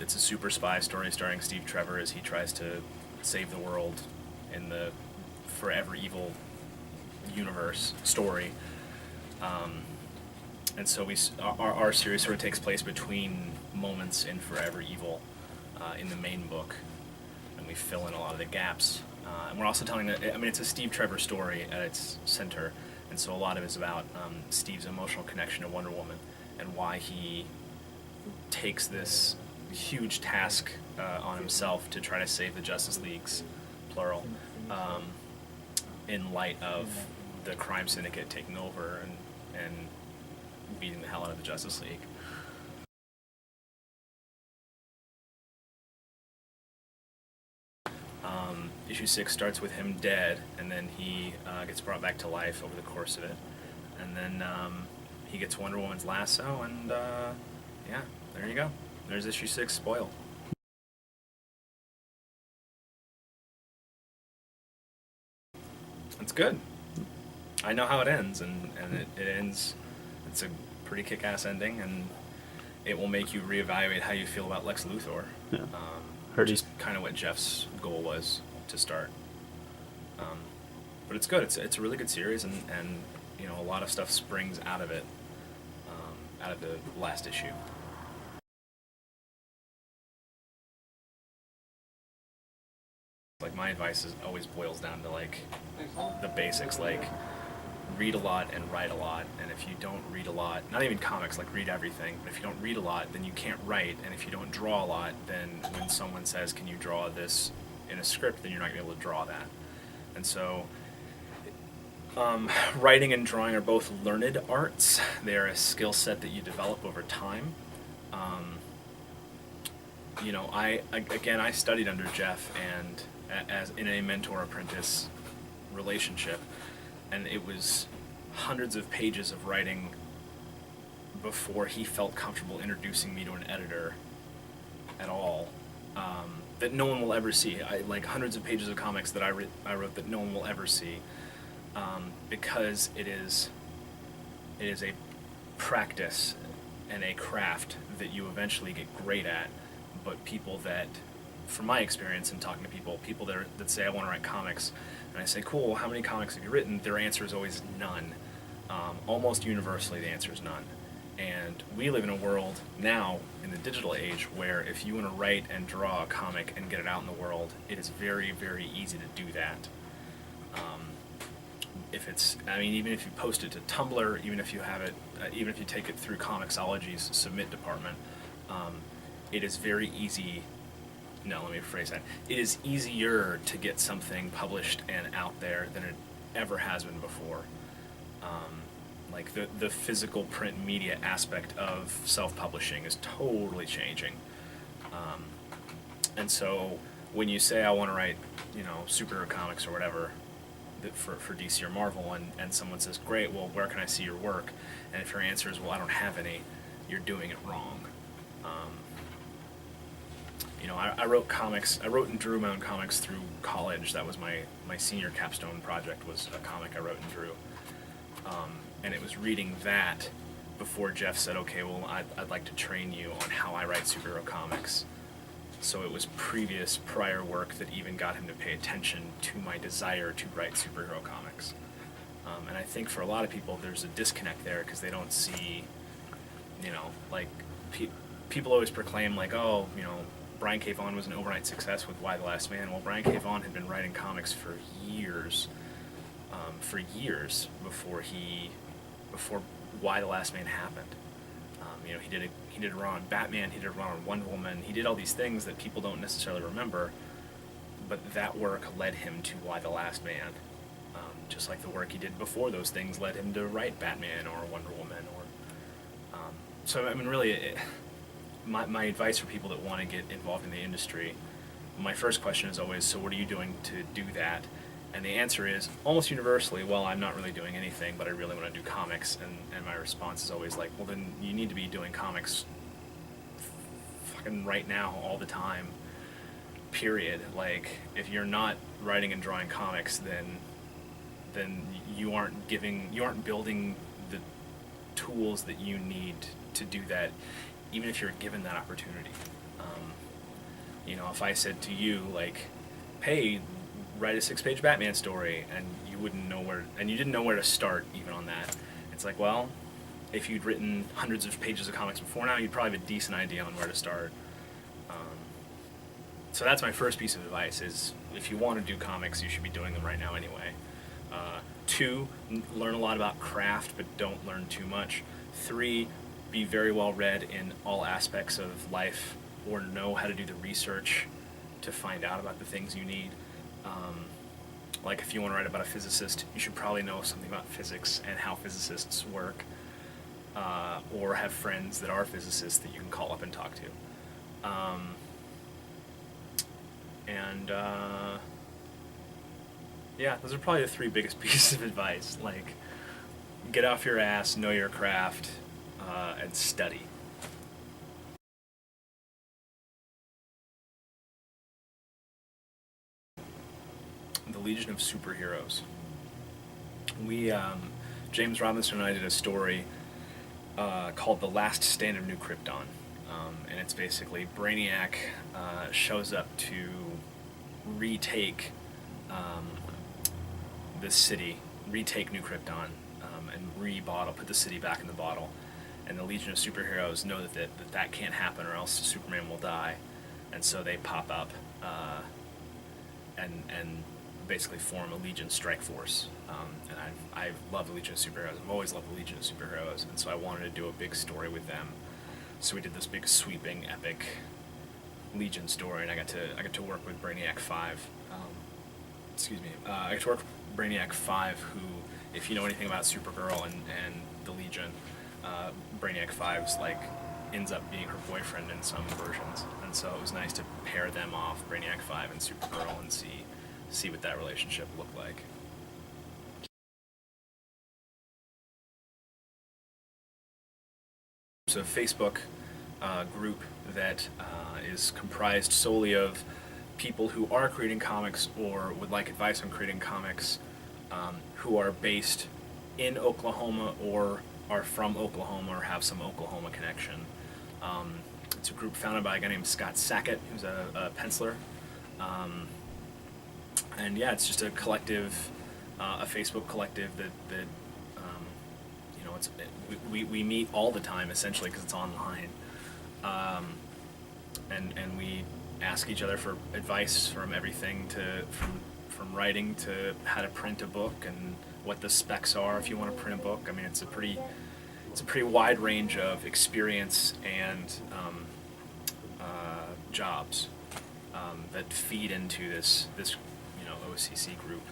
it's a super spy story starring Steve Trevor as he tries to save the world in the Forever Evil universe story. And so our series sort of takes place between moments in Forever Evil in the main book, and we fill in a lot of the gaps. And we're also telling it's a Steve Trevor story at its center, and so a lot of it is about Steve's emotional connection to Wonder Woman and why he takes this huge task on himself to try to save the Justice Leagues, plural, in light of the crime syndicate taking over and beating the hell out of the Justice League. Issue 6 starts with him dead, and then he gets brought back to life over the course of it. And then he gets Wonder Woman's lasso, and yeah, there you go. There's issue 6 spoiled. It's good. I know how it ends, and it ends, it's a pretty kick-ass ending, and it will make you reevaluate how you feel about Lex Luthor. Yeah. Which is kind of what Jeff's goal was to start. But it's good. It's a really good series, and you know, a lot of stuff springs out of it, out of the last issue. Like, my advice always boils down to like the basics, like read a lot and write a lot. And if you don't read a lot, not even comics, like read everything, but if you don't read a lot, then you can't write. And if you don't draw a lot, then when someone says, can you draw this in a script, then you're not going to be able to draw that. And so writing and drawing are both learned arts. They are a skill set that you develop over time. You know, I studied under Jeff, and as in a mentor-apprentice relationship, and it was hundreds of pages of writing before he felt comfortable introducing me to an editor at all, that no one will ever see. Like hundreds of pages of comics that I wrote that no one will ever see, because it is a practice and a craft that you eventually get great at. But people that, from my experience in talking to people that say, I want to write comics, and I say, cool, how many comics have you written? Their answer is always none. Almost universally, the answer is none. And we live in a world now, in the digital age, where if you want to write and draw a comic and get it out in the world, it is very, very easy to do that. Even if you post it to Tumblr, even if you have it, even if you take it through Comixology's submit department, it is very easy. No, let me rephrase that. It is easier to get something published and out there than it ever has been before. Like the physical print media aspect of self-publishing is totally changing. And so when you say, I want to write, you know, superhero comics or whatever for DC or Marvel, and someone says, great, well, where can I see your work? And if your answer is, well, I don't have any, you're doing it wrong. You know, I wrote comics. I wrote and drew my own comics through college. That was my senior capstone project, was a comic I wrote and drew. And it was reading that before Jeff said, okay, well, I'd like to train you on how I write superhero comics. So it was prior work that even got him to pay attention to my desire to write superhero comics. And I think for a lot of people, there's a disconnect there because they don't see, you know, like people always proclaim like, oh, you know, Brian K. Vaughan was an overnight success with Y: The Last Man. Well, Brian K. Vaughan had been writing comics for years before Y: The Last Man happened. You know, he did a run on Batman, he did a run on Wonder Woman, he did all these things that people don't necessarily remember, but that work led him to Y: The Last Man. Just like the work he did before those things led him to write Batman or Wonder Woman. So, I mean, really, my advice for people that want to get involved in the industry, my first question is always, so what are you doing to do that? And the answer is almost universally, well, I'm not really doing anything, but I really want to do comics. And my response is always like, well, then you need to be doing comics fucking right now, all the time, period. Like, if you're not writing and drawing comics, then you aren't building the tools that you need to do that, even if you're given that opportunity. You know, if I said to you, like, hey, write a 6-page Batman story, and you wouldn't know where, and you didn't know where to start even on that, it's like, well, if you'd written hundreds of pages of comics before now, you'd probably have a decent idea on where to start. So that's my first piece of advice, is if you want to do comics, you should be doing them right now anyway. 2, learn a lot about craft, but don't learn too much. 3, be very well read in all aspects of life, or know how to do the research to find out about the things you need. Like if you want to write about a physicist, you should probably know something about physics and how physicists work, or have friends that are physicists that you can call up and talk to. Yeah, those are probably the 3 biggest pieces of advice. Like, get off your ass, know your craft, and study. The Legion of Superheroes. James Robinson and I did a story called The Last Stand of New Krypton. And it's basically Brainiac shows up to retake this city, retake New Krypton, and put the city back in the bottle. And the Legion of Superheroes know that can't happen, or else Superman will die. And so they pop up and basically form a Legion strike force. And I love the Legion of Superheroes. I've always loved the Legion of Superheroes, and so I wanted to do a big story with them. So we did this big sweeping epic Legion story, and I got to work with Brainiac 5. I got to work with Brainiac 5, who, if you know anything about Supergirl and the Legion, Brainiac 5's like ends up being her boyfriend in some versions, and so it was nice to pair them off, Brainiac 5 and Supergirl, and see what that relationship looked like. So Facebook group that is comprised solely of people who are creating comics or would like advice on creating comics, who are based in Oklahoma or are from Oklahoma or have some Oklahoma connection. It's a group founded by a guy named Scott Sackett, who's a penciler. And yeah, it's just a collective, a Facebook collective that you know, we meet all the time essentially because it's online, and we ask each other for advice from everything from writing to how to print a book and what the specs are if you want to print a book. I mean, it's a pretty wide range of experience and jobs that feed into this OCC group.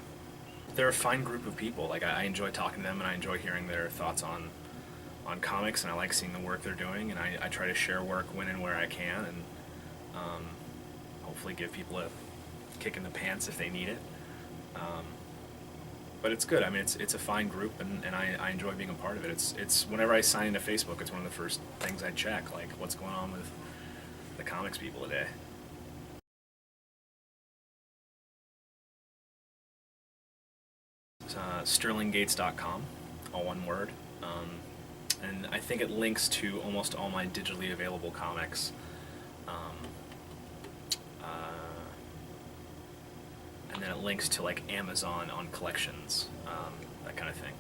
They're a fine group of people. Like, I enjoy talking to them, and I enjoy hearing their thoughts on comics, and I like seeing the work they're doing, and I try to share work when and where I can, and hopefully give people a kick in the pants if they need it. But it's good. I mean, it's a fine group, and I enjoy being a part of it. It's whenever I sign into Facebook, it's one of the first things I check, like what's going on with the comics people today. SterlingGates.com, all one word, and I think it links to almost all my digitally available comics. And then it links to like Amazon on collections, that kind of thing.